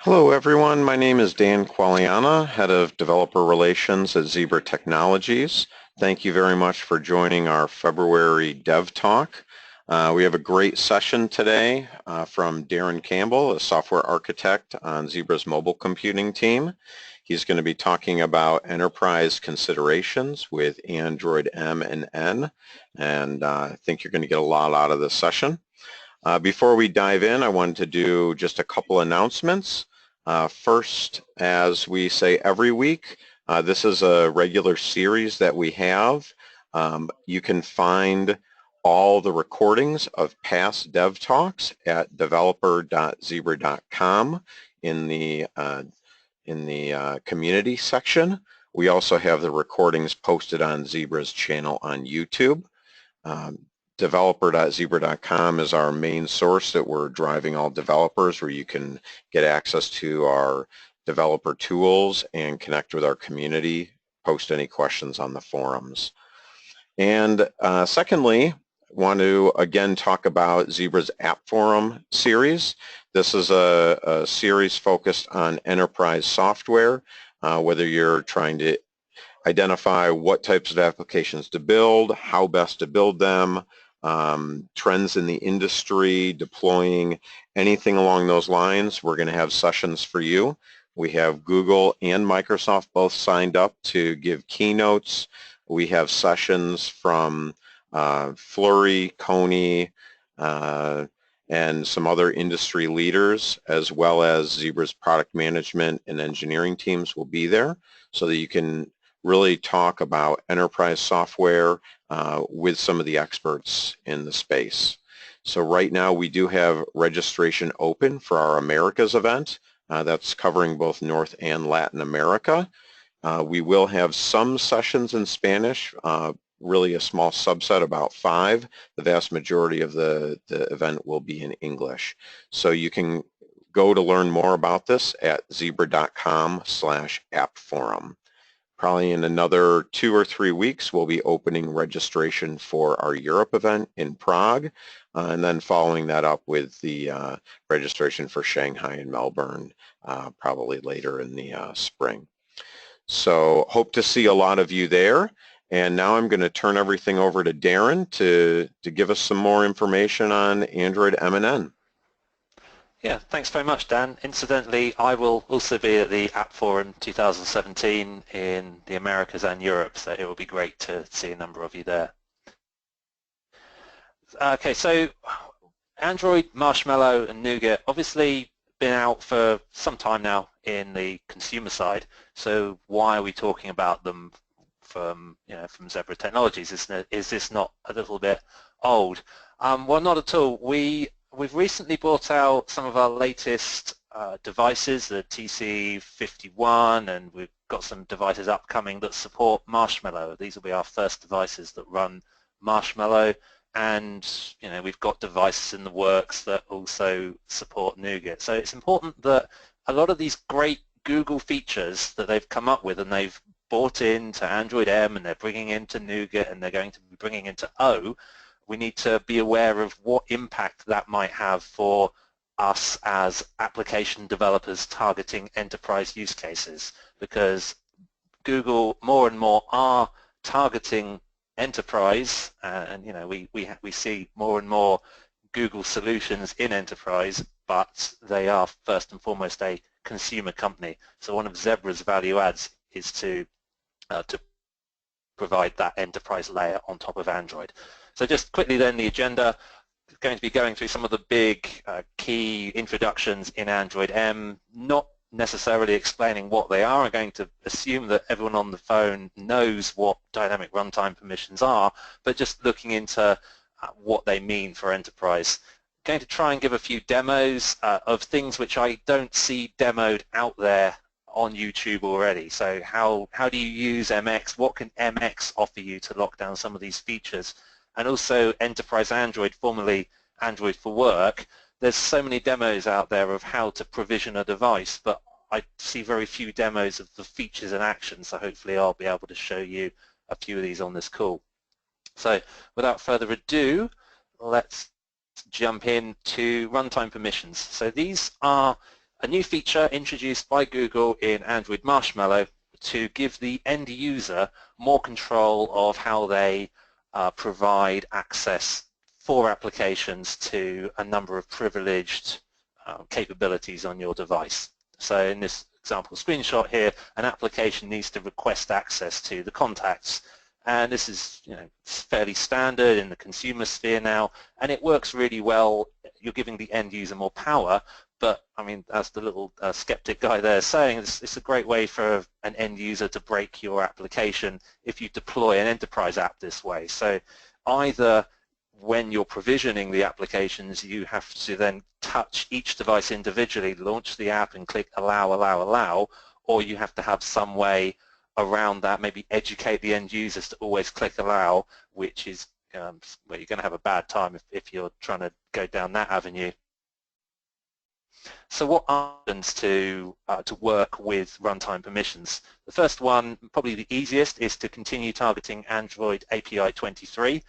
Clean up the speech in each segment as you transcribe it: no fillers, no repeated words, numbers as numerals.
Hello everyone, my name is Dan Qualiana, Head of Developer Relations at Zebra Technologies. Thank you very much for joining our February DevTalk. We have a great session today from Darren Campbell, a software architect on Zebra's mobile computing team. He's going to be talking about enterprise considerations with Android M and N, and I think you're going to get a lot out of this session. Before we dive in, I wanted to do just a couple announcements. First, as we say every week, this is a regular series that we have. You can find all the recordings of past Dev Talks at developer.zebra.com in the community section. We also have the recordings posted on Zebra's channel on YouTube. Developer.zebra.com is our main source that we're driving all developers, where you can get access to our developer tools and connect with our community, post any questions on the forums. And secondly, I want to again talk about Zebra's App Forum series. This is a series focused on enterprise software, whether you're trying to identify what types of applications to build, how best to build them, trends in the industry, deploying, anything along those lines. We're going to have sessions for you. We have Google and Microsoft both signed up to give keynotes. We have sessions from Flurry, Coney, and some other industry leaders, as well as Zebra's product management and engineering teams will be there, so that you can really talk about enterprise software with some of the experts in the space. So right now we do have registration open for our Americas event. That's covering both North and Latin America. We will have some sessions in Spanish, really a small subset, about 5. The vast majority of the event will be in English. So you can go to learn more about this at zebra.com/appforum. Probably in another 2 or 3 weeks, we'll be opening registration for our Europe event in Prague, and then following that up with the registration for Shanghai and Melbourne probably later in the spring. So hope to see a lot of you there. And now I'm going to turn everything over to Darren to give us some more information on Android M and N. Yeah, thanks very much, Dan. Incidentally, I will also be at the App Forum 2017 in the Americas and Europe, so it will be great to see a number of you there. Okay, so Android, Marshmallow, and Nougat obviously been out for some time now in the consumer side. So why are we talking about them from Zebra Technologies? Is this not a little bit old? Well, not at all. We've recently brought out some of our latest devices, the TC51, and we've got some devices upcoming that support Marshmallow. These will be our first devices that run Marshmallow, and we've got devices in the works that also support Nougat. So it's important that a lot of these great Google features that they've come up with and they've brought into Android M and they're bringing into Nougat and they're going to be bringing into O, we need to be aware of what impact that might have for us as application developers targeting enterprise use cases, because Google more and more are targeting enterprise, and we see more and more Google solutions in enterprise, but they are first and foremost a consumer company. So one of Zebra's value adds is to provide that enterprise layer on top of Android. So just quickly then, the agenda, going to be going through some of the big key introductions in Android M, not necessarily explaining what they are. I'm going to assume that everyone on the phone knows what dynamic runtime permissions are, but just looking into what they mean for enterprise. Going to try and give a few demos of things which I don't see demoed out there on YouTube already. So how do you use MX? What can MX offer you to lock down some of these features? And also Enterprise Android, formerly Android for Work. There's so many demos out there of how to provision a device, but I see very few demos of the features in action, so hopefully I'll be able to show you a few of these on this call. So without further ado, let's jump into runtime permissions. So these are a new feature introduced by Google in Android Marshmallow to give the end user more control of how they provide access for applications to a number of privileged capabilities on your device. So in this example screenshot here, an application needs to request access to the contacts, and this is fairly standard in the consumer sphere now, and it works really well. You're giving the end user more power, but I mean, as the little skeptic guy there is saying, it's a great way for an end user to break your application if you deploy an enterprise app this way. So either when you're provisioning the applications, you have to then touch each device individually, launch the app and click allow, allow, allow, or you have to have some way around that, maybe educate the end users to always click allow, which is where you're going to have a bad time if you're trying to go down that avenue. So what happens to work with runtime permissions? The first one, probably the easiest, is to continue targeting Android API 23,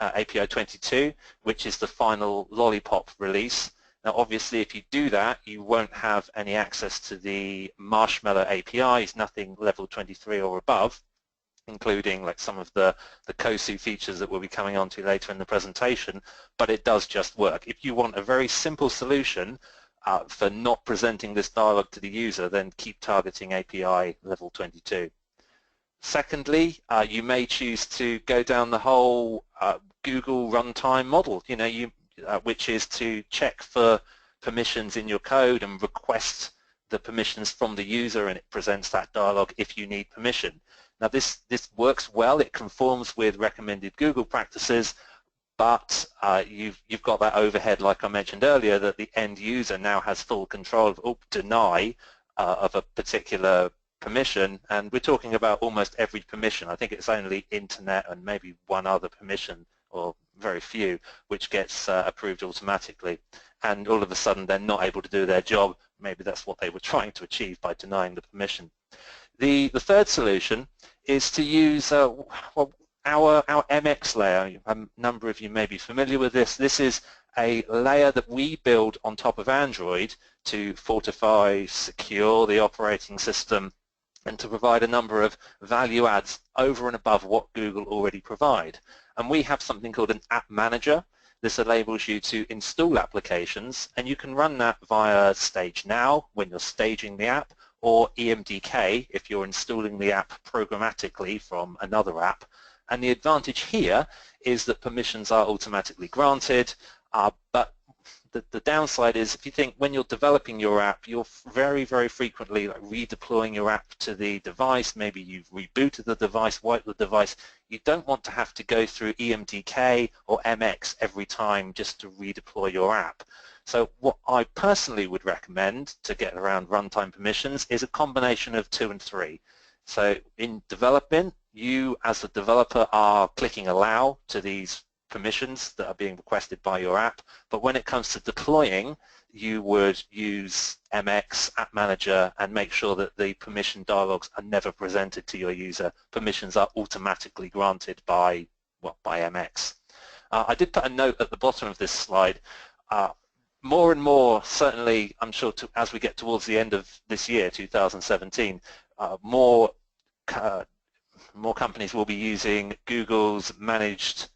API 22, which is the final Lollipop release. Now obviously if you do that, you won't have any access to the Marshmallow APIs, nothing level 23 or above, including like some of the COSU features that we'll be coming on to later in the presentation, but it does just work. If you want a very simple solution for not presenting this dialog to the user, then keep targeting API level 22. Secondly, you may choose to go down the whole Google runtime model, which is to check for permissions in your code and request the permissions from the user, and it presents that dialog if you need permission. Now this works well, it conforms with recommended Google practices, but you've got that overhead, like I mentioned earlier, that the end user now has full control of deny of a particular permission, and we're talking about almost every permission. I think it's only internet and maybe one other permission, or very few, which gets approved automatically, and all of a sudden they're not able to do their job. Maybe that's what they were trying to achieve by denying the permission. The third solution is to use our MX layer. A number of you may be familiar with this. This is a layer that we build on top of Android to fortify, secure the operating system, and to provide a number of value adds over and above what Google already provide. And we have something called an App Manager. This enables you to install applications, and you can run that via Stage Now when you're staging the app, or EMDK if you're installing the app programmatically from another app. And the advantage here is that permissions are automatically granted, but the downside is, if you think when you're developing your app, you're very, very frequently redeploying your app to the device. Maybe you've rebooted the device, wiped the device. You don't want to have to go through EMDK or MX every time just to redeploy your app. So what I personally would recommend to get around runtime permissions is a combination of 2 and 3. So in development, you as a developer are clicking allow to these permissions that are being requested by your app, but when it comes to deploying, you would use MX, App Manager, and make sure that the permission dialogues are never presented to your user. Permissions are automatically granted by MX. I did put a note at the bottom of this slide. More and more, certainly, I'm sure as we get towards the end of this year, 2017, more companies will be using Google's managed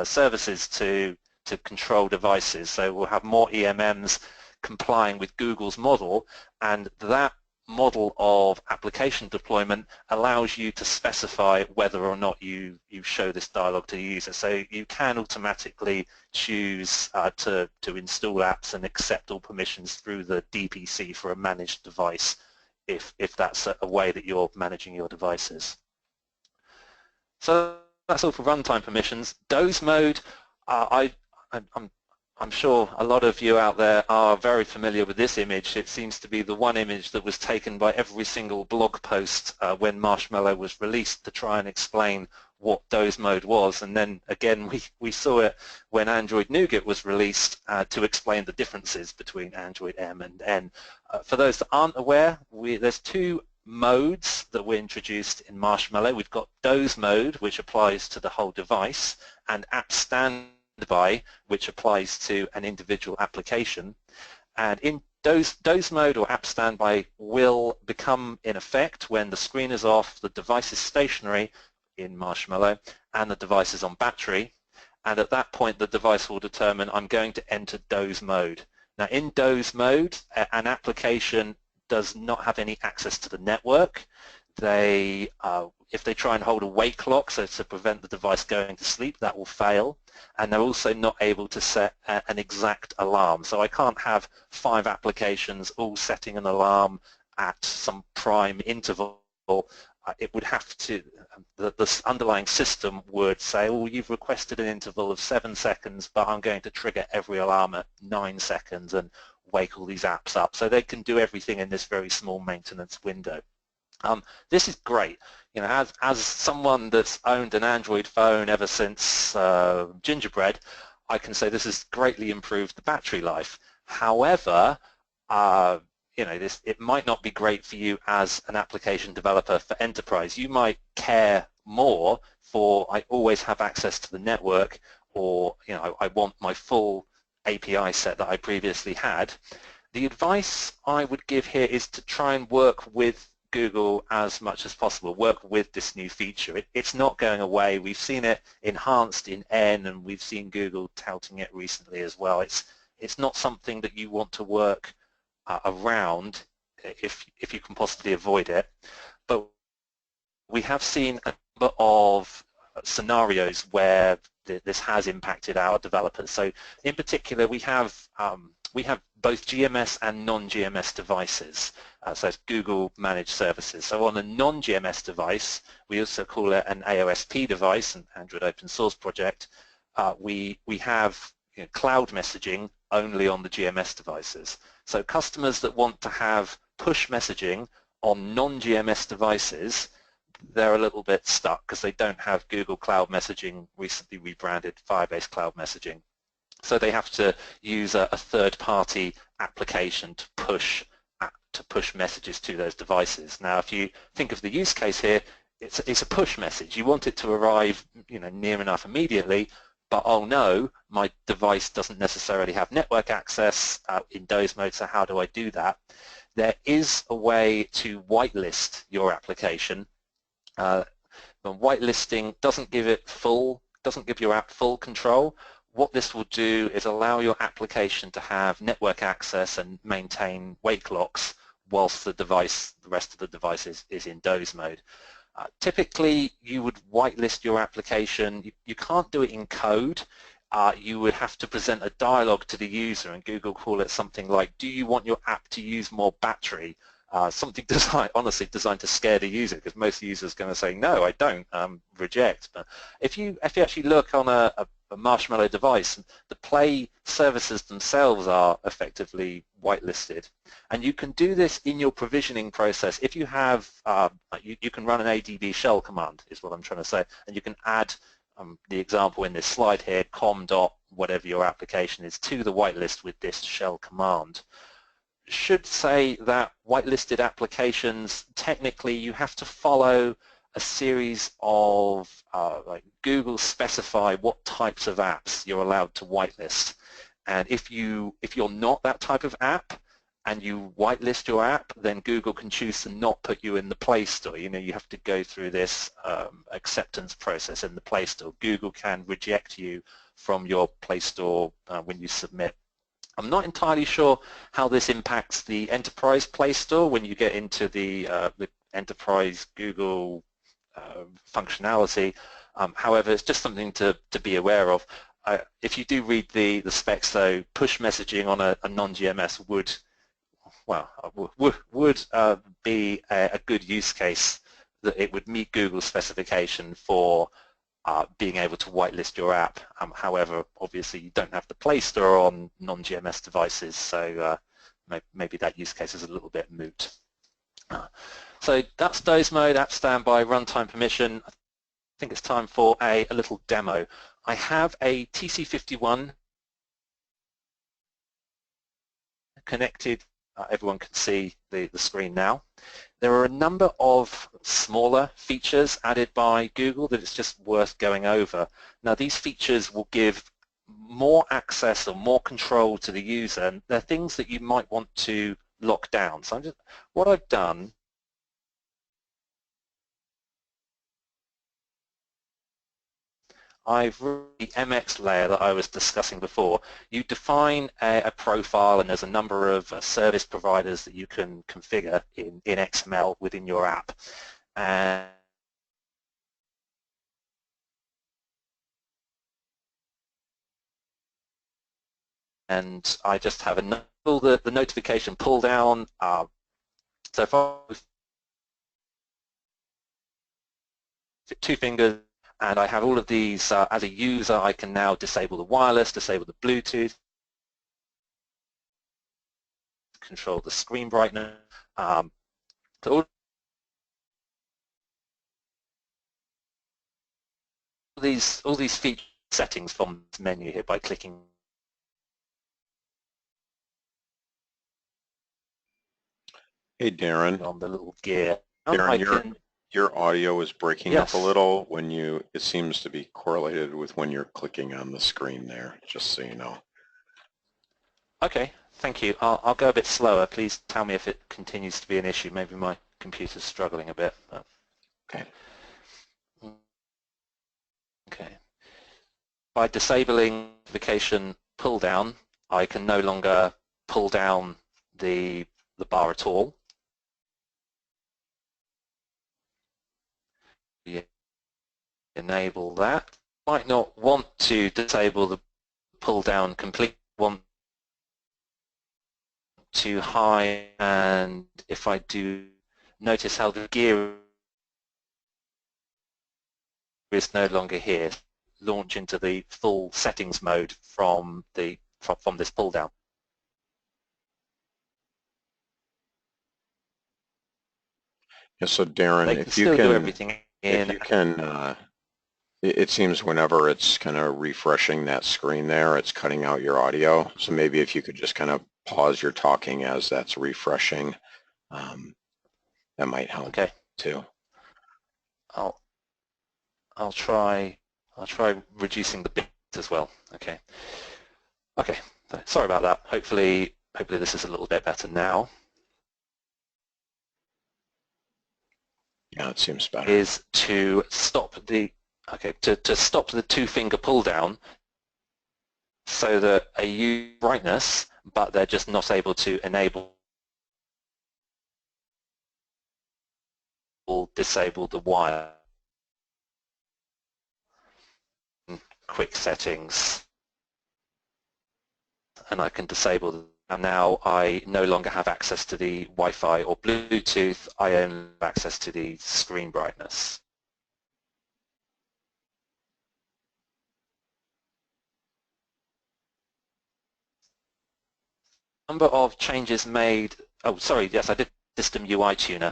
services to control devices. So we'll have more EMMs complying with Google's model, and that model of application deployment allows you to specify whether or not you show this dialog to the user. So you can automatically choose to install apps and accept all permissions through the DPC for a managed device if that's a way that you're managing your devices. So that's all for runtime permissions. Doze Mode, I'm sure a lot of you out there are very familiar with this image. It seems to be the one image that was taken by every single blog post when Marshmallow was released to try and explain what Doze Mode was, and then again we saw it when Android Nougat was released to explain the differences between Android M and N. For those that aren't aware, there's 2 modes that were introduced in Marshmallow. We've got Doze Mode, which applies to the whole device, and App Standby, which applies to an individual application. And in Doze Mode or App Standby will become in effect when the screen is off, the device is stationary in Marshmallow, and the device is on battery. And at that point, the device will determine I'm going to enter Doze Mode. Now, in Doze Mode, an application does not have any access to the network. If they try and hold a wake lock, so to prevent the device going to sleep, that will fail. And they're also not able to set an exact alarm. So I can't have 5 applications all setting an alarm at some prime interval. It would have to, the underlying system would say, oh, you've requested an interval of 7 seconds, but I'm going to trigger every alarm at 9 seconds and wake all these apps up. So they can do everything in this very small maintenance window. This is great. You know, as someone that's owned an Android phone ever since Gingerbread, I can say this has greatly improved the battery life. However, you know, it might not be great for you as an application developer for enterprise. You might care more for I always have access to the network, or you know, I want my full API set that I previously had. The advice I would give here is to try and work with Google as much as possible, work with this new feature. It's not going away. We've seen it enhanced in N, and we've seen Google touting it recently as well. It's not something that you want to work around if you can possibly avoid it. But we have seen a number of scenarios where this has impacted our developers. So in particular, we have both GMS and non-GMS devices, so it's Google Managed Services. So on a non-GMS device, we also call it an AOSP device, an Android open source project. We have cloud messaging only on the GMS devices. So customers that want to have push messaging on non-GMS devices, they're a little bit stuck because they don't have Google Cloud Messaging, recently rebranded Firebase Cloud Messaging. So they have to use a third-party application to push messages to those devices. Now, if you think of the use case here, it's a push message. You want it to arrive, near enough immediately, but oh no, my device doesn't necessarily have network access in Doze Mode, so how do I do that? There is a way to whitelist your application. But whitelisting doesn't give your app full control. What this will do is allow your application to have network access and maintain wake locks whilst the rest of the device is in Doze Mode. Typically, you would whitelist your application. You can't do it in code. You would have to present a dialogue to the user, and Google call it something like, do you want your app to use more battery? Something honestly designed to scare the user, because most users are going to say, no, I don't, reject. But if you actually look on a Marshmallow device, the Play services themselves are effectively whitelisted. And you can do this in your provisioning process. If you have, you can run an ADB shell command, is what I'm trying to say, and you can add the example in this slide here, com dot whatever your application is, to the whitelist with this shell command. Should say that whitelisted applications, technically you have to follow a series of like Google specify what types of apps you're allowed to whitelist. And if you're not that type of app and you whitelist your app, then Google can choose to not put you in the Play Store. You have to go through this acceptance process in the Play Store. Google can reject you from your Play Store when you submit. I'm not entirely sure how this impacts the enterprise Play Store when you get into the enterprise Google functionality. However, it's just something to be aware of. If you do read the specs, though, push messaging on a non-GMS would be a good use case, that it would meet Google's specification for being able to whitelist your app. However, obviously you don't have the Play Store on non-GMS devices, so maybe that use case is a little bit moot. So that's Doze Mode, App Standby, Runtime Permission. I think it's time for a little demo. I have a TC51 connected. Everyone can see the screen now. There are a number of smaller features added by Google that it's just worth going over. Now, these features will give more access or more control to the user, and there are things that you might want to lock down. So what I've done, I've the MX layer that I was discussing before. You define a profile, and there's a number of service providers that you can configure in XML within your app. And I just have the notification pull down. So if I two fingers, and I have all of these, as a user, I can now disable the wireless, disable the Bluetooth, control the screen brightness. So all these feature settings from this menu here by clicking. Hey, Darren. On the little gear. Darren, your audio is breaking up Yes. a little when it seems to be correlated with when you're clicking on the screen there, just so you know. Okay, thank you. I'll go a bit slower. Please tell me if it continues to be an issue. Maybe my computer's struggling a bit. Okay. Okay. By disabling notification pull down, I can no longer pull down the bar at all. Enable that. Might not want to disable the pull down completely, want to hide, and if I do, notice how the gear is no longer here. Launch into the full settings mode from this pull down. Yeah, so Darren, if you can do everything in, it seems whenever it's kind of refreshing that screen there, it's cutting out your audio. So maybe if you could just kind of pause your talking as that's refreshing, that might help too. I'll try reducing the bit as well. Okay. Sorry about that. Hopefully this is a little bit better now. Yeah, it seems better. Is to stop the to stop the two-finger pull down, so that a use brightness, but they're just not able to enable or disable the wire. Quick settings, and I can disable them. And now I no longer have access to the Wi-Fi or Bluetooth. I only have access to the screen brightness. Number of changes made. Oh, sorry. Yes, I did System UI Tuner.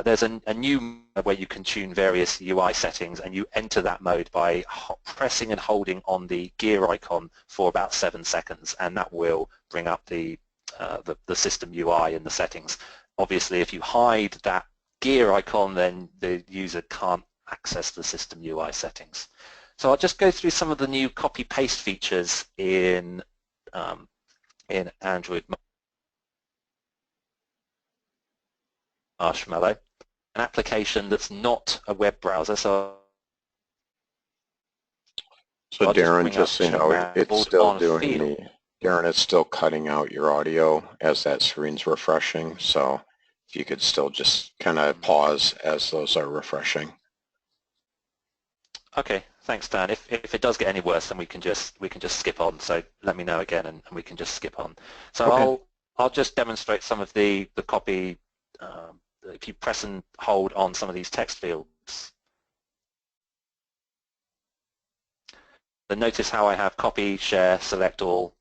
There's a new where you can tune various UI settings, and you enter that mode by pressing and holding on the gear icon for about 7 seconds, and that will bring up the system UI and the settings. Obviously, if you hide that gear icon, then the user can't access the system UI settings. So I'll just go through some of the new copy-paste features in Android Marshmallow, an application that's not a web browser. So Darren, just so you know, it's still doing Darren, it's still cutting out your audio as that screen's refreshing. So if you could still just kind of pause as those are refreshing. Okay, thanks, Dan. If it does get any worse, then we can just skip on. So let me know again, and we can just skip on. So okay. I'll just demonstrate some of the copy. If you press and hold on some of these text fields, then notice how I have copy, share, select all,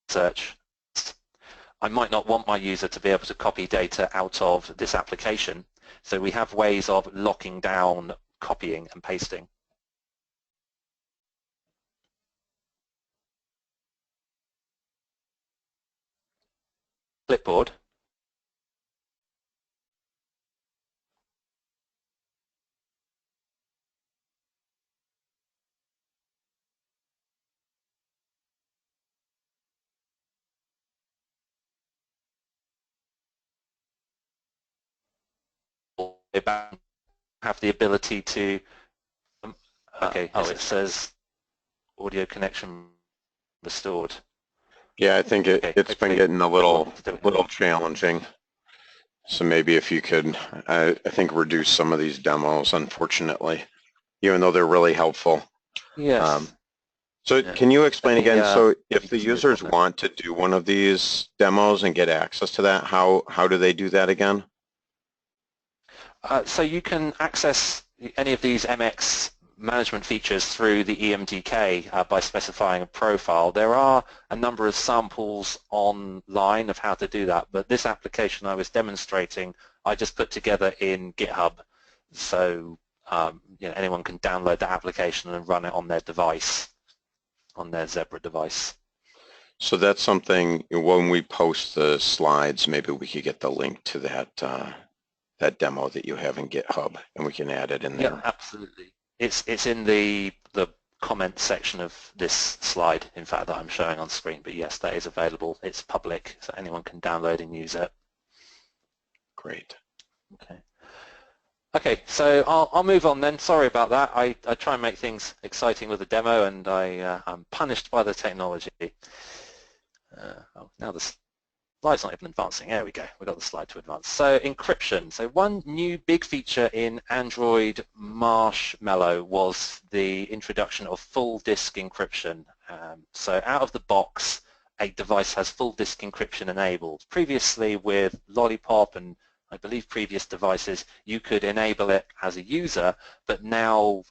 search. I might not want my user to be able to copy data out of this application, so we have ways of locking down copying and pasting. Clipboard. back, have the ability to, okay, as it says, audio connection restored. Yeah, I think it's been getting a little challenging. So maybe if you could, I think, reduce some of these demos, unfortunately, even though they're really helpful. Yes. So can you explain again, so if the users on want to do one of these demos and get access to that, how do they do that again? So you can access any of these MX management features through the EMDK by specifying a profile. There are a number of samples online of how to do that, but this application I was demonstrating, I just put together in GitHub, so anyone can download that application and run it on their device, on their Zebra device. So that's something, when we post the slides, maybe we could get the link to that that demo that you have in GitHub, and we can add it in there. Yeah, absolutely. It's in the comment section of this slide, in fact, that I'm showing on screen. But yes, that is available. It's public, so anyone can download and use it. Great. Okay. Okay, so I'll move on then. Sorry about that. I try and make things exciting with the demo, and I'm punished by the technology. Now the slide's not even advancing. There we go. We've got the slide to advance. So encryption. So one new big feature in Android Marshmallow was the introduction of full disk encryption. So out of the box, a device has full disk encryption enabled. Previously with Lollipop and I believe previous devices, you could enable it as a user, but now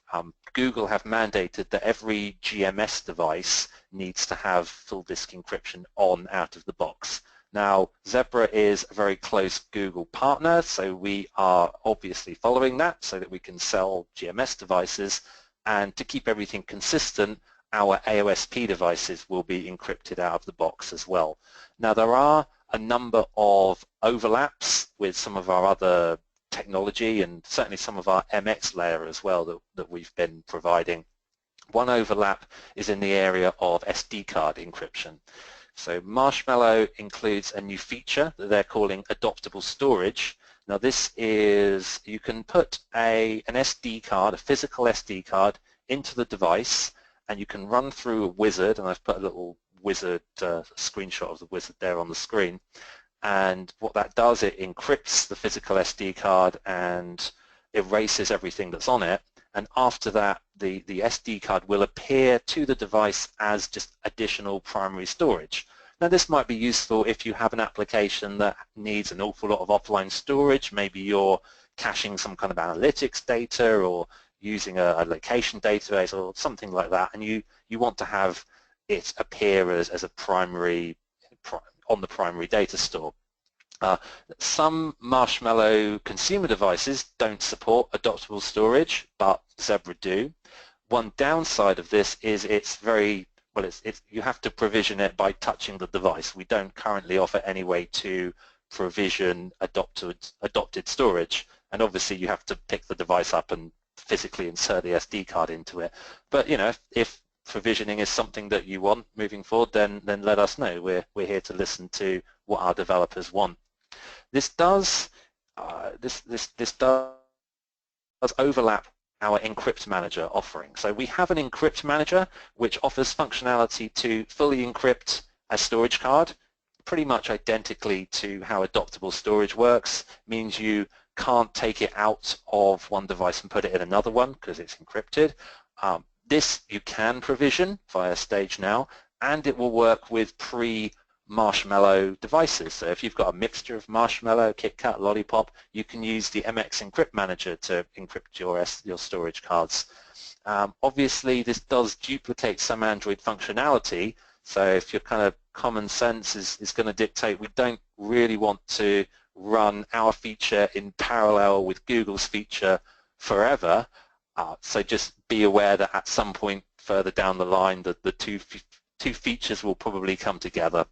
Google have mandated that every GMS device needs to have full disk encryption on out of the box. Now, Zebra is a very close Google partner, so we are obviously following that so that we can sell GMS devices, and to keep everything consistent, our AOSP devices will be encrypted out of the box as well. Now, there are a number of overlaps with some of our other technology and certainly some of our MX layer as well that we've been providing. One overlap is in the area of SD card encryption. So Marshmallow includes a new feature that they're calling adoptable storage. Now this is, you can put an SD card, a physical SD card, into the device, and you can run through a wizard, and I've put a little wizard screenshot of the wizard there on the screen. And what that does, it encrypts the physical SD card and erases everything that's on it. And after that, the SD card will appear to the device as just additional primary storage. Now this might be useful if you have an application that needs an awful lot of offline storage. Maybe you're caching some kind of analytics data or using a location database or something like that, and you want to have it appear as a primary, on the primary data store. Some Marshmallow consumer devices don't support adoptable storage, but Zebra do. One downside of this is it's very, well, you have to provision it by touching the device. We don't currently offer any way to provision adopted storage, and obviously you have to pick the device up and physically insert the SD card into it. But if provisioning is something that you want moving forward, then let us know. We're here to listen to what our developers want. This does overlap our Encrypt Manager offering. So we have an Encrypt Manager which offers functionality to fully encrypt a storage card, pretty much identically to how adoptable storage works. Means you can't take it out of one device and put it in another one because it's encrypted. This you can provision via StageNow, and it will work with pre-Marshmallow devices. So if you've got a mixture of Marshmallow, KitKat, Lollipop, you can use the MX Encrypt Manager to encrypt your storage cards. Obviously, this does duplicate some Android functionality, so if your kind of common sense is going to dictate, we don't really want to run our feature in parallel with Google's feature forever. So just be aware that at some point further down the line the two features will probably come together.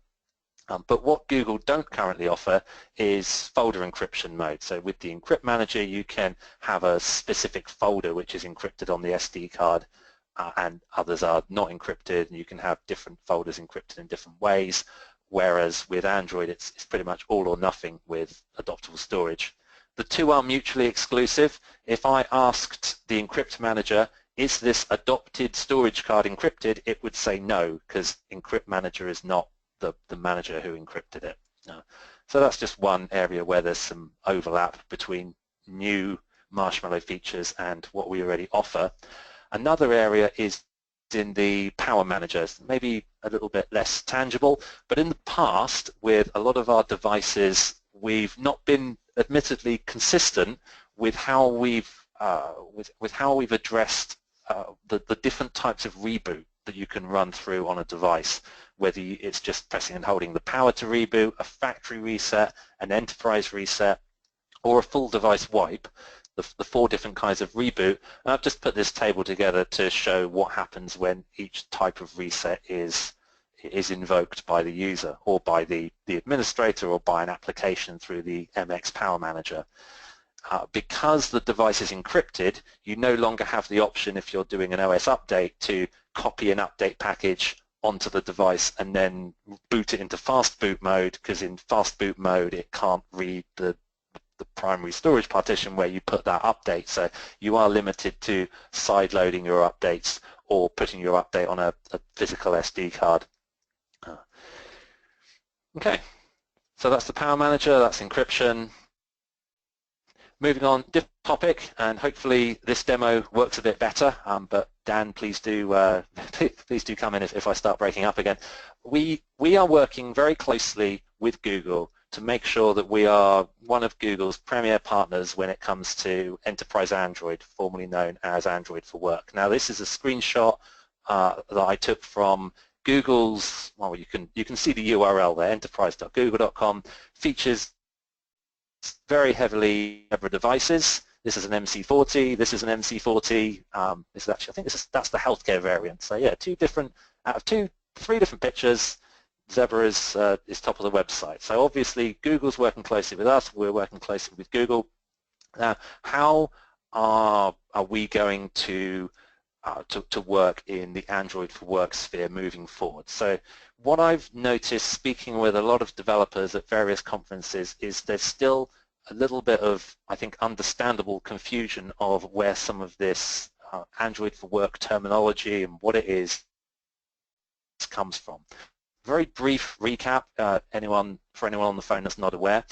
But what Google don't currently offer is folder encryption mode. So with the Encrypt Manager you can have a specific folder which is encrypted on the SD card and others are not encrypted, and you can have different folders encrypted in different ways, whereas with Android it's pretty much all or nothing with adoptable storage. the two are mutually exclusive. If I asked the Encrypt Manager, is this adopted storage card encrypted, it would say no, because Encrypt Manager is not the manager who encrypted it. So that's just one area where there's some overlap between new Marshmallow features and what we already offer. Another area is in the Power Managers, maybe a little bit less tangible, but in the past with a lot of our devices we've not been admittedly consistent with how we've addressed the different types of reboot that you can run through on a device, whether it's just pressing and holding the power to reboot, a factory reset, an enterprise reset, or a full device wipe, the four different kinds of reboot. And I've just put this table together to show what happens when each type of reset is invoked by the user or by the administrator or by an application through the MX Power Manager. Because the device is encrypted, you no longer have the option if you're doing an OS update to copy an update package onto the device and then boot it into fast boot mode, because in fast boot mode it can't read the primary storage partition where you put that update. So you are limited to side loading your updates or putting your update on a physical SD card. Okay, so that's the Power Manager, that's encryption. Moving on, different topic, and hopefully this demo works a bit better, but Dan, please do come in if I start breaking up again. We are working very closely with Google to make sure that we are one of Google's premier partners when it comes to Enterprise Android, formerly known as Android for Work. Now this is a screenshot that I took from Google's, well, you can see the URL there, enterprise.google.com, features very heavily Zebra devices. This is an MC40, this is an MC40, this is actually, I think that's the healthcare variant. So yeah, three different pictures, Zebra is top of the website. So obviously Google's working closely with us, we're working closely with Google. Now, how are we going to work in the Android for Work sphere moving forward? So what I've noticed speaking with a lot of developers at various conferences is there's still a little bit of, I think, understandable confusion of where some of this Android for Work terminology and what it is comes from. Very brief recap, for anyone on the phone that's not aware.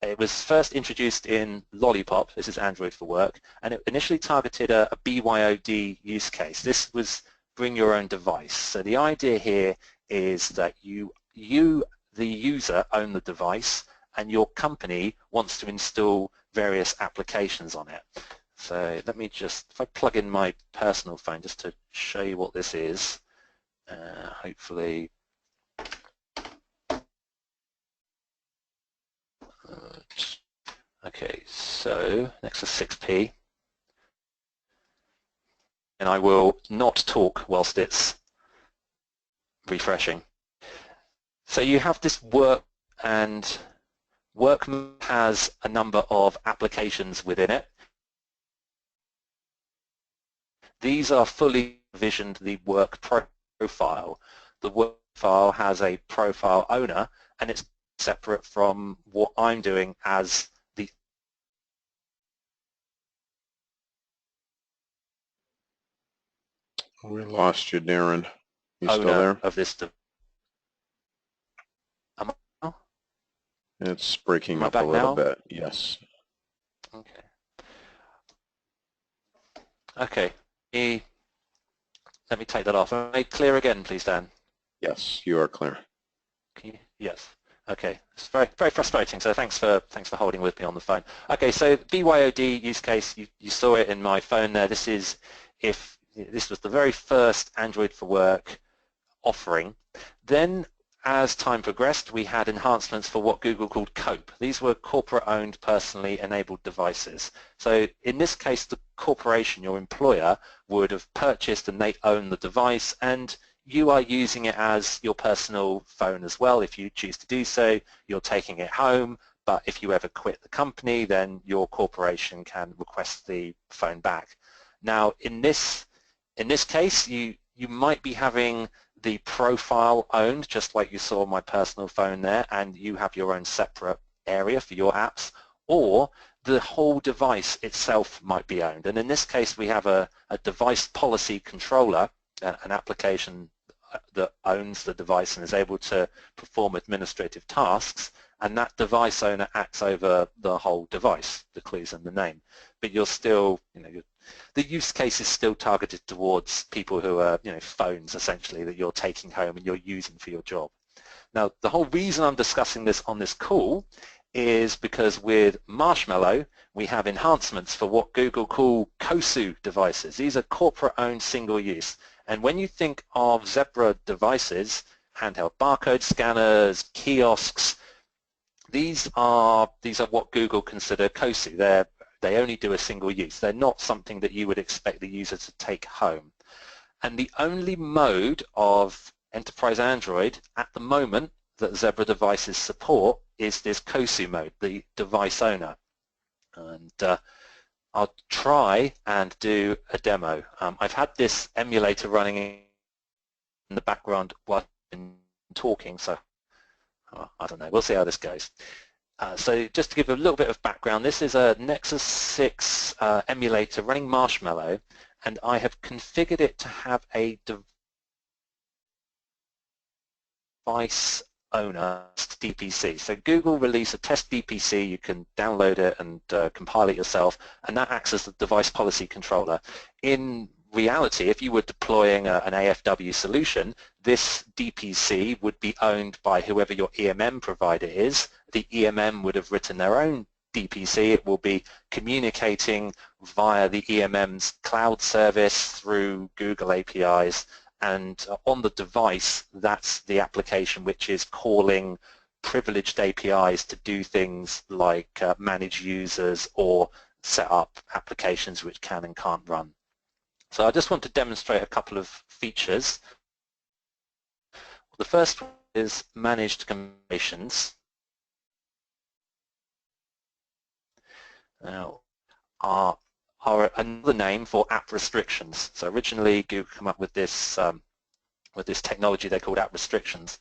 It was first introduced in Lollipop, this is Android for Work, and it initially targeted a BYOD use case. This was bring your own device. So the idea here is that you the user, own the device, and your company wants to install various applications on it. So let me just, if I plug in my personal phone just to show you what this is, hopefully. Okay, so Nexus 6P, and I will not talk whilst it's refreshing. So you have this work, and Work has a number of applications within it. These are fully visioned the work profile. The work file has a profile owner, and it's separate from what I'm doing as the We lost you, Darren. You owner still there? of this. It's breaking up a little bit. Yes. Okay. Okay. Let me take that off. Am I clear again, please, Dan? Yes, you are clear. Yes. Okay. It's very, very frustrating. So thanks for holding with me on the phone. Okay. So BYOD use case, you saw it in my phone there. This is this was the very first Android for Work offering. Then, as time progressed, we had enhancements for what Google called COPE. These were corporate-owned, personally enabled devices. So in this case, the corporation, your employer, would have purchased and they own the device, and you are using it as your personal phone as well. If you choose to do so, you're taking it home, but if you ever quit the company, then your corporation can request the phone back. Now, in this case, you might be having the profile owned, just like you saw on my personal phone there, and you have your own separate area for your apps, or the whole device itself might be owned. And in this case, we have a device policy controller, an application that owns the device and is able to perform administrative tasks, and that device owner acts over the whole device, the clues in the name. But you're still, the use case is still targeted towards people who are, phones essentially that you're taking home and you're using for your job. Now, the whole reason I'm discussing this on this call is because with Marshmallow, we have enhancements for what Google call COSU devices. These are corporate-owned single-use. And when you think of Zebra devices, handheld barcode scanners, kiosks, these are what Google consider COSU. They only do a single use. They're not something that you would expect the user to take home. And the only mode of enterprise Android at the moment that Zebra devices support is this COSU mode, the device owner. And I'll try and do a demo. I've had this emulator running in the background while I've been talking, so I don't know. We'll see how this goes. So just to give a little bit of background, this is a Nexus 6 emulator running Marshmallow, and I have configured it to have a device owner DPC. So Google released a test DPC, you can download it and compile it yourself, and that acts as the device policy controller. In reality, if you were deploying an AFW solution, this DPC would be owned by whoever your EMM provider is. The EMM would have written their own DPC. It will be communicating via the EMM's cloud service through Google APIs, and on the device, that's the application which is calling privileged APIs to do things like manage users or set up applications which can and can't run. So I just want to demonstrate a couple of features. The first one is managed configurations. Now, are another name for app restrictions. So originally Google came up with this technology they called app restrictions.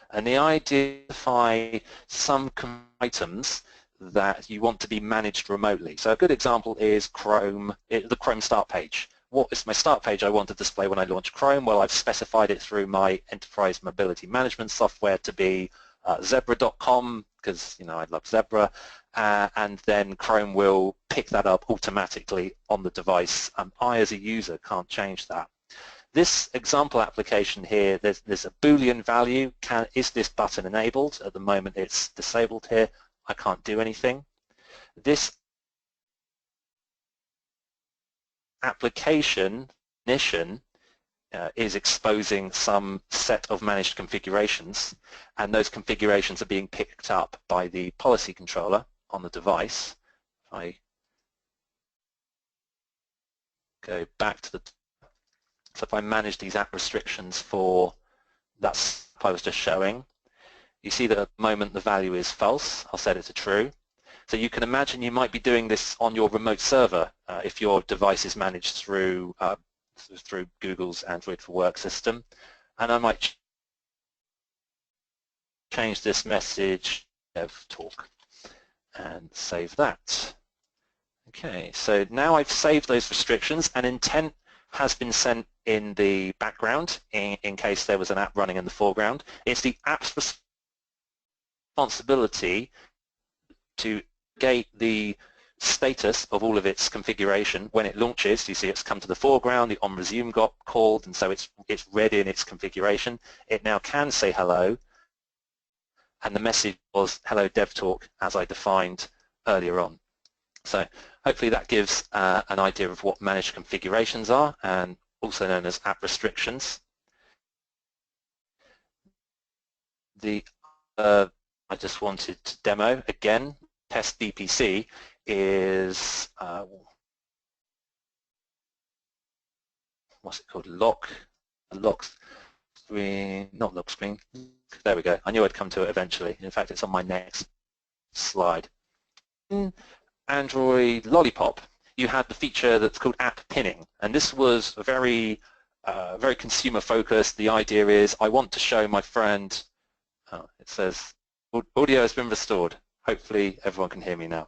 And the idea is to identify some items that you want to be managed remotely. So a good example is Chrome, the Chrome start page. What is my start page I want to display when I launch Chrome? Well, I've specified it through my enterprise mobility management software to be zebra.com, because I love Zebra, and then Chrome will pick that up automatically on the device. I as a user can't change that. This example application here, there's a Boolean value. Is this button enabled? At the moment it's disabled here. I can't do anything. This application definition is exposing some set of managed configurations, and those configurations are being picked up by the policy controller on the device. If I go back to so if I manage these app restrictions for that I was just showing, you see that at the moment the value is false. I'll set it to true. So you can imagine you might be doing this on your remote server if your device is managed through Google's Android for Work system. And I might change this message DevTalk and save that. Okay, so now I've saved those restrictions, and intent has been sent in the background in case there was an app running in the foreground. It's the app's responsibility to gate the status of all of its configuration. When it launches, you see it's come to the foreground, the onResume got called, and so it's read in its configuration. It now can say hello, and the message was hello DevTalk as I defined earlier on. So hopefully that gives an idea of what managed configurations are, and also known as app restrictions. I just wanted to demo again. Test DPC is what's it called? Lock screen, not lock screen. There we go. I knew I'd come to it eventually. In fact, it's on my next slide. In Android Lollipop, you had the feature that's called app pinning, and this was very consumer focused. The idea is I want to show my friend. Oh, it says audio has been restored. Hopefully everyone can hear me now.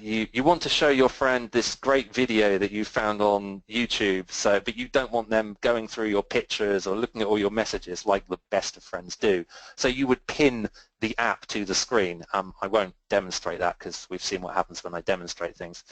You want to show your friend this great video that you found on YouTube, but you don't want them going through your pictures or looking at all your messages like the best of friends do. So you would pin the app to the screen. I won't demonstrate that because we've seen what happens when I demonstrate things.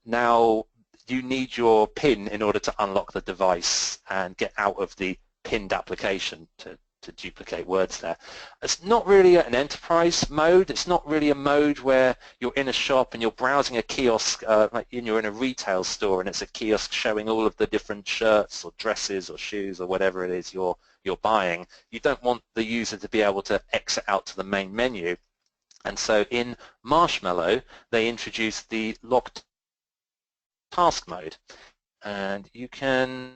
Now you need your PIN in order to unlock the device and get out of the pinned application, to duplicate words there. It's not really an enterprise mode. It's not really a mode where you're in a shop and you're browsing a kiosk, like you're in a retail store and it's a kiosk showing all of the different shirts or dresses or shoes or whatever it is you're buying. You don't want the user to be able to exit out to the main menu. And so in Marshmallow, they introduced the locked task mode. And you can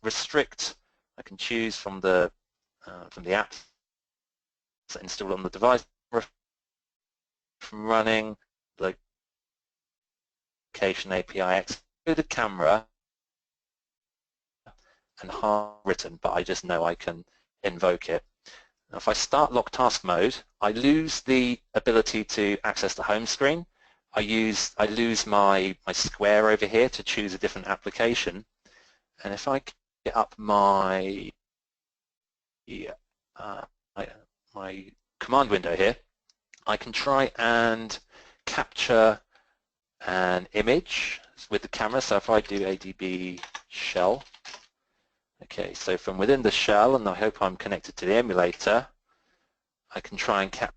restrict. I can choose from the app installed on the device from running the location API access to the camera and written, but I just know I can invoke it. Now, if I start lock task mode, I lose the ability to access the home screen. I lose my square over here to choose a different application. And if I get up my command window here, I can try and capture an image with the camera. So if I do ADB shell, okay, so from within the shell, and I hope I'm connected to the emulator, I can try and capture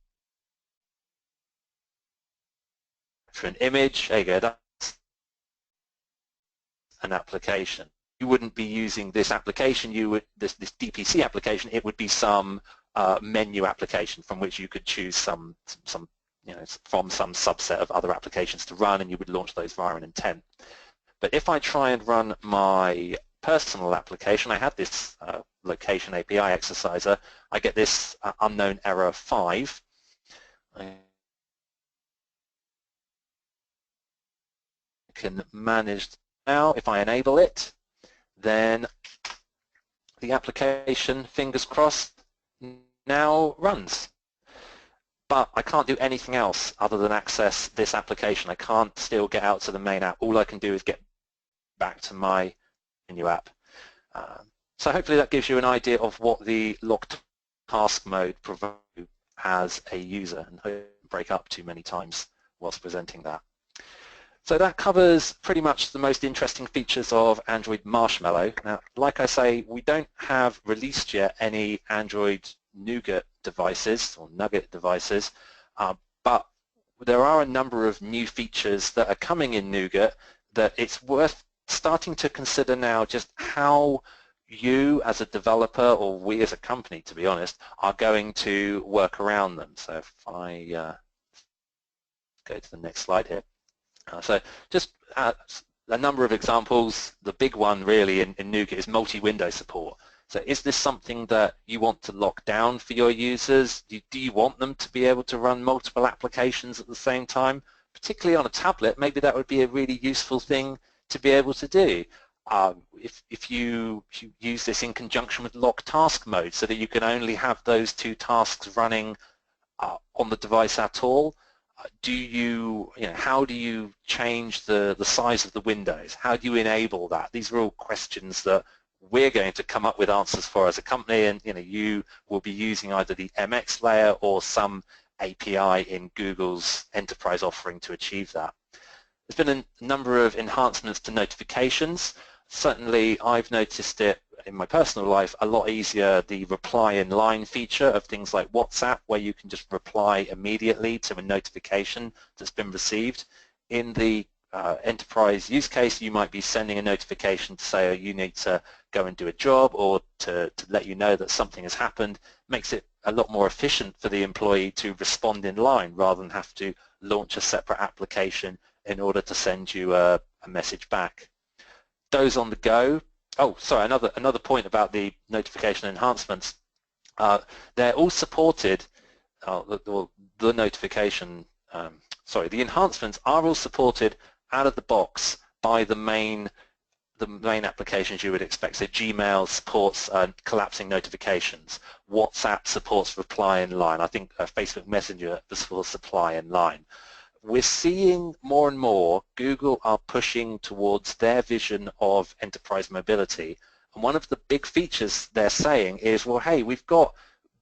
an image. There you go, that's an application. You wouldn't be using this application, this DPC application, it would be some menu application from which you could choose from some subset of other applications to run, and you would launch those via an intent. But if I try and run my personal application, I had this location API exerciser, I get this unknown error 5. I can manage now. If I enable it, then the application, fingers crossed, now runs. But I can't do anything else other than access this application. I can't still get out to the main app. All I can do is get back to my menu app. So hopefully that gives you an idea of what the locked task mode provides as a user, and hope you don't break up too many times whilst presenting that. So that covers pretty much the most interesting features of Android Marshmallow. Now, like I say, we don't have released yet any Android Nougat devices or Nugget devices, but there are a number of new features that are coming in Nougat that it's worth starting to consider now, just how you as a developer, or we as a company, to be honest, are going to work around them. So if I go to the next slide here. So just a number of examples. The big one really in Nougat is multi-window support. So is this something that you want to lock down for your users? Do you want them to be able to run multiple applications at the same time? Particularly on a tablet, maybe that would be a really useful thing to be able to do. If you use this in conjunction with lock task mode, so that you can only have those two tasks running on the device at all. How do you change the size of the windows? How do you enable that? These are all questions that we're going to come up with answers for as a company, and you will be using either the MX layer or some API in Google's enterprise offering to achieve that. There's been a number of enhancements to notifications. Certainly I've noticed it in my personal life a lot easier, the reply in line feature of things like WhatsApp, where you can just reply immediately to a notification that's been received. In the enterprise use case, you might be sending a notification to say, oh, you need to go and do a job, or to let you know that something has happened. Makes it a lot more efficient for the employee to respond in line rather than have to launch a separate application in order to send you a message back. Doze on the go. Oh, sorry, another point about the notification enhancements. They're all supported, the enhancements are all supported out of the box by the main the main applications you would expect. So Gmail supports collapsing notifications. WhatsApp supports reply in line. I think Facebook Messenger supports reply in line. We're seeing more and more Google are pushing towards their vision of enterprise mobility. And one of the big features they're saying is, well, hey, we've got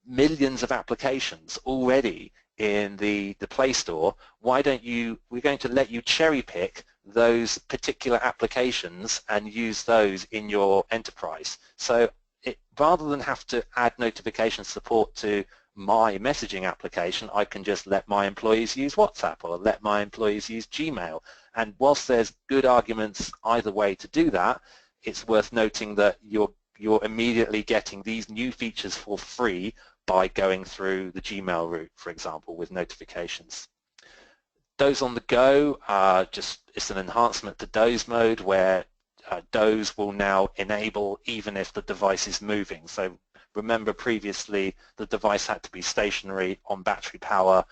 millions of applications already in the Play Store. Why don't you, we're going to let you cherry pick those particular applications and use those in your enterprise. So rather than have to add notification support to my messaging application, I can just let my employees use WhatsApp or let my employees use Gmail. And whilst there's good arguments either way to do that, it's worth noting that you're immediately getting these new features for free by going through the Gmail route, for example, with notifications. Doze on the go, it's an enhancement to Doze Mode where Doze will now enable even if the device is moving. So remember previously the device had to be stationary on battery power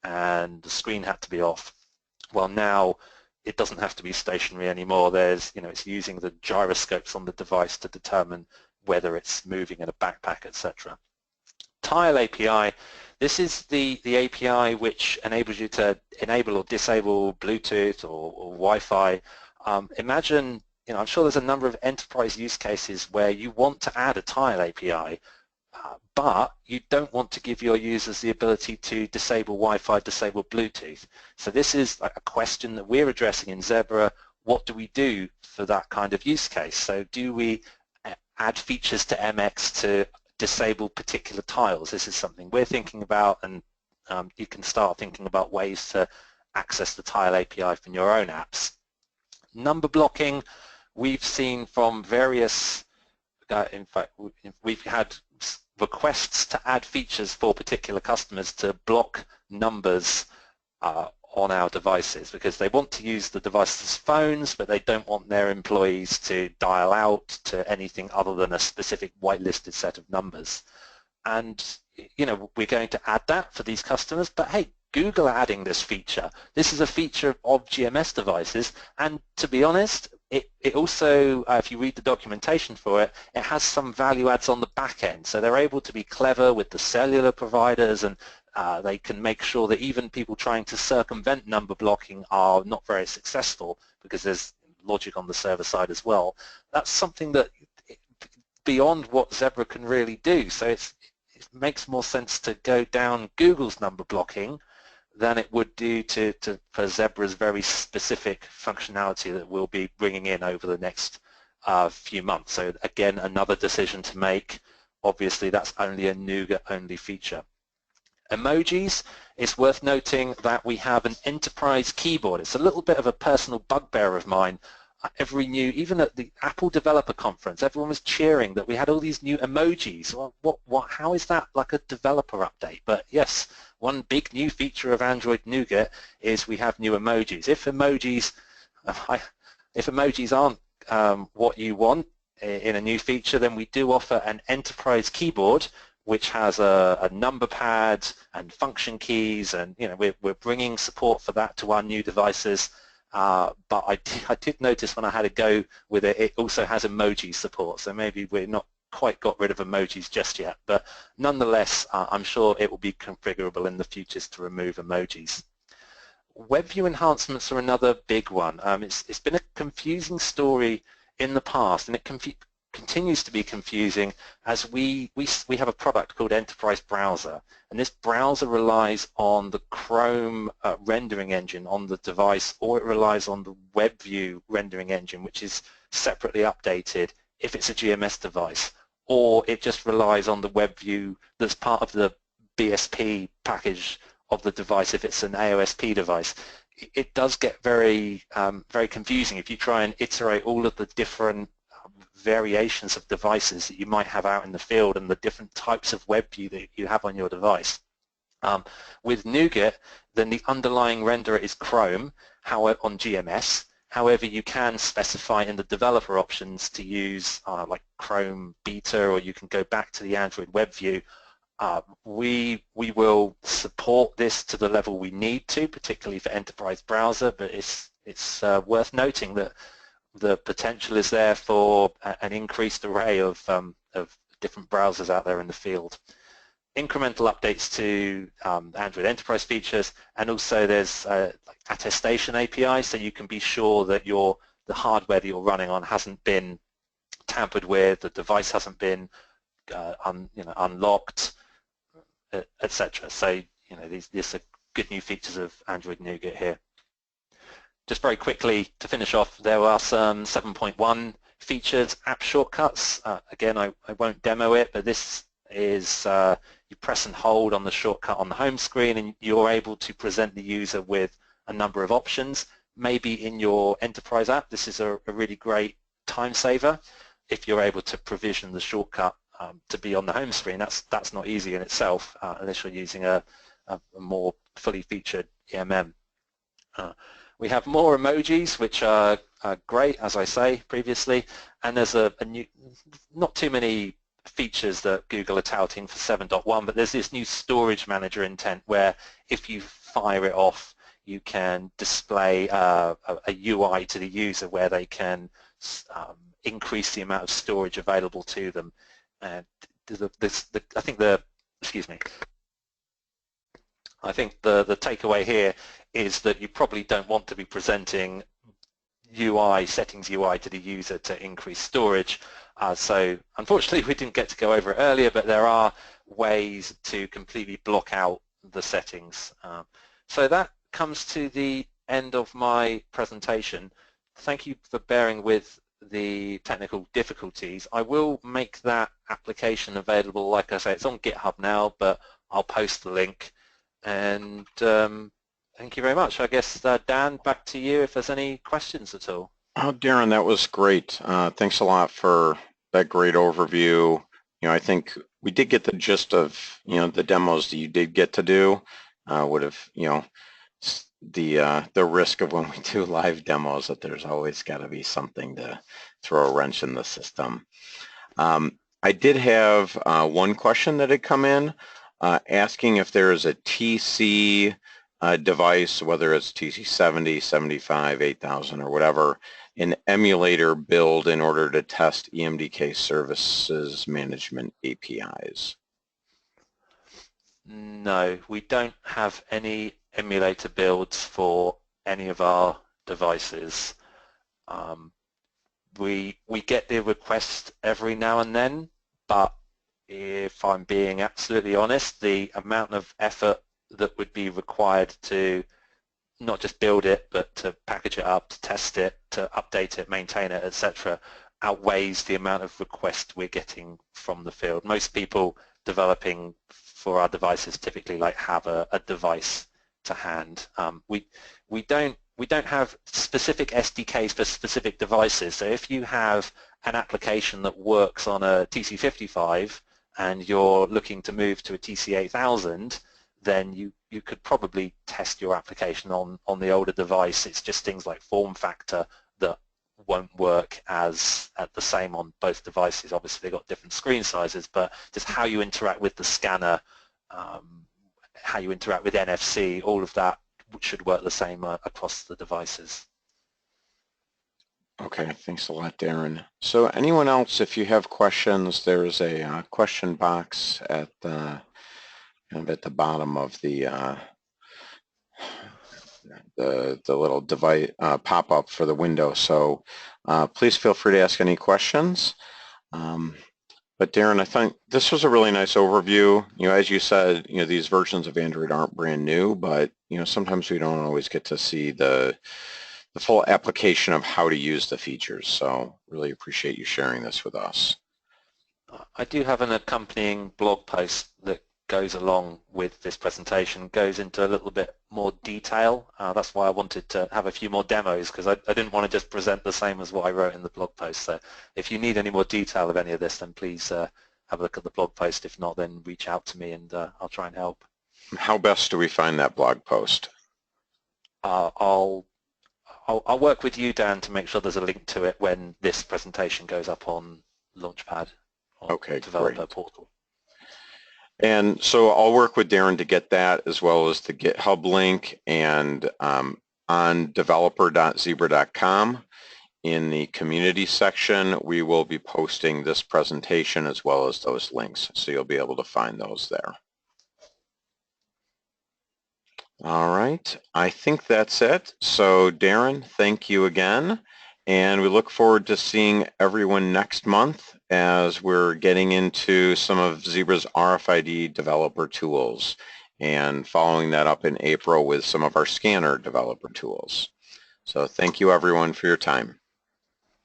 and the screen had to be off. Well, now it doesn't have to be stationary anymore. There's, it's using the gyroscopes on the device to determine whether it's moving in a backpack, etc. Tile API, this is the API which enables you to enable or disable Bluetooth or Wi-Fi. Imagine, I'm sure there's a number of enterprise use cases where you want to add a Tile API, but you don't want to give your users the ability to disable Wi-Fi, disable Bluetooth. So this is a question that we're addressing in Zebra. What do we do for that kind of use case? So do we add features to MX to disable particular tiles? This is something we're thinking about, and you can start thinking about ways to access the Tile API from your own apps. Number blocking, we've seen from various, in fact, we've had requests to add features for particular customers to block numbers on our devices because they want to use the device's phones, but they don't want their employees to dial out to anything other than a specific whitelisted set of numbers. And we're going to add that for these customers, but hey, Google are adding this feature. This is a feature of GMS devices, and to be honest, it also, if you read the documentation for it, it has some value adds on the back end. So they're able to be clever with the cellular providers, and they can make sure that even people trying to circumvent number blocking are not very successful because there's logic on the server side as well. That's something that beyond what Zebra can really do. So it makes more sense to go down Google's number blocking than it would do for Zebra's very specific functionality that we'll be bringing in over the next few months. So again, another decision to make. Obviously, that's only a NuGet-only feature. Emojis, it's worth noting that we have an enterprise keyboard. It's a little bit of a personal bugbear of mine. Even at the Apple Developer Conference, everyone was cheering that we had all these new emojis. Well, how is that like a developer update? But yes, one big new feature of Android Nougat is we have new emojis. If emojis aren't what you want in a new feature, then we do offer an enterprise keyboard which has a number pad and function keys, and we're bringing support for that to our new devices. But I did notice when I had a go with it, it also has emoji support, so maybe we're not quite got rid of emojis just yet, but nonetheless, I'm sure it will be configurable in the futures to remove emojis. Web view enhancements are another big one. It's been a confusing story in the past, and it continues to be confusing as we have a product called Enterprise Browser, and this browser relies on the Chrome rendering engine on the device, or it relies on the WebView rendering engine, which is separately updated if it's a GMS device, or it just relies on the WebView that's part of the BSP package of the device if it's an AOSP device. It does get very confusing if you try and iterate all of the different variations of devices that you might have out in the field and the different types of WebView that you have on your device. With NuGet, then the underlying renderer is Chrome, however, on GMS. However, you can specify in the developer options to use like Chrome Beta, or you can go back to the Android WebView. We will support this to the level we need to, particularly for Enterprise Browser, but it's worth noting that the potential is there for an increased array of different browsers out there in the field. Incremental updates to Android Enterprise features, and also there's like attestation API, so you can be sure that the hardware that you're running on hasn't been tampered with, the device hasn't been unlocked, etc. So these are good new features of Android Nougat here. Just very quickly to finish off, there are some 7.1 featured app shortcuts. Again, I won't demo it, but this is you press and hold on the shortcut on the home screen and you're able to present the user with a number of options. Maybe in your enterprise app, this is a really great time saver. If you're able to provision the shortcut to be on the home screen, that's not easy in itself unless you're using a more fully featured EMM. We have more emojis, which are great, as I say previously, and there's a new, not too many features that Google are touting for 7.1, but there's this new storage manager intent where if you fire it off, you can display a UI to the user where they can increase the amount of storage available to them. I think the takeaway here is that you probably don't want to be presenting settings UI to the user to increase storage. So unfortunately we didn't get to go over it earlier, but there are ways to completely block out the settings. So that comes to the end of my presentation. Thank you for bearing with the technical difficulties. I will make that application available. Like I say, it's on GitHub now, but I'll post the link. And thank you very much. I guess, Dan, back to you if there's any questions at all. Oh, Darren, that was great. Thanks a lot for that great overview. I think we did get the gist of, the demos that you did get to do. Would have, the risk of when we do live demos that there's always got to be something to throw a wrench in the system. I did have one question that had come in asking if there is a TC device, whether it's TC70, 75, 8000 or whatever, an emulator build in order to test EMDK services management APIs. No, we don't have any emulator builds for any of our devices. We get the request every now and then, but if I'm being absolutely honest, the amount of effort that would be required to not just build it, but to package it up, to test it, to update it, maintain it, etc., outweighs the amount of requests we're getting from the field. Most people developing for our devices typically have a device to hand. We don't have specific SDKs for specific devices. So if you have an application that works on a TC55 and you're looking to move to a TC8000, then you could probably test your application on the older device. It's just things like form factor that won't work as the same on both devices. Obviously they've got different screen sizes, but just how you interact with the scanner, how you interact with NFC, all of that should work the same across the devices. Okay, thanks a lot, Darren. So anyone else, if you have questions, there's a question box at the bottom of the little device pop-up for the window. So please feel free to ask any questions. But Darren, I think this was a really nice overview. As you said, these versions of Android aren't brand new, but sometimes we don't always get to see the full application of how to use the features. So really appreciate you sharing this with us. I do have an accompanying blog post that goes along with this presentation, goes into a little bit more detail. That's why I wanted to have a few more demos, because I didn't want to just present the same as what I wrote in the blog post. So if you need any more detail of any of this, then please have a look at the blog post. If not, then reach out to me and I'll try and help. How best do we find that blog post? I'll work with you, Dan, to make sure there's a link to it when this presentation goes up on Launchpad or Developer Portal. And so I'll work with Darren to get that, as well as the GitHub link, and on developer.zebra.com in the community section, we will be posting this presentation as well as those links, so you'll be able to find those there. All right, I think that's it. So Darren, thank you again. And we look forward to seeing everyone next month as we're getting into some of Zebra's RFID developer tools and following that up in April with some of our scanner developer tools. So thank you everyone for your time.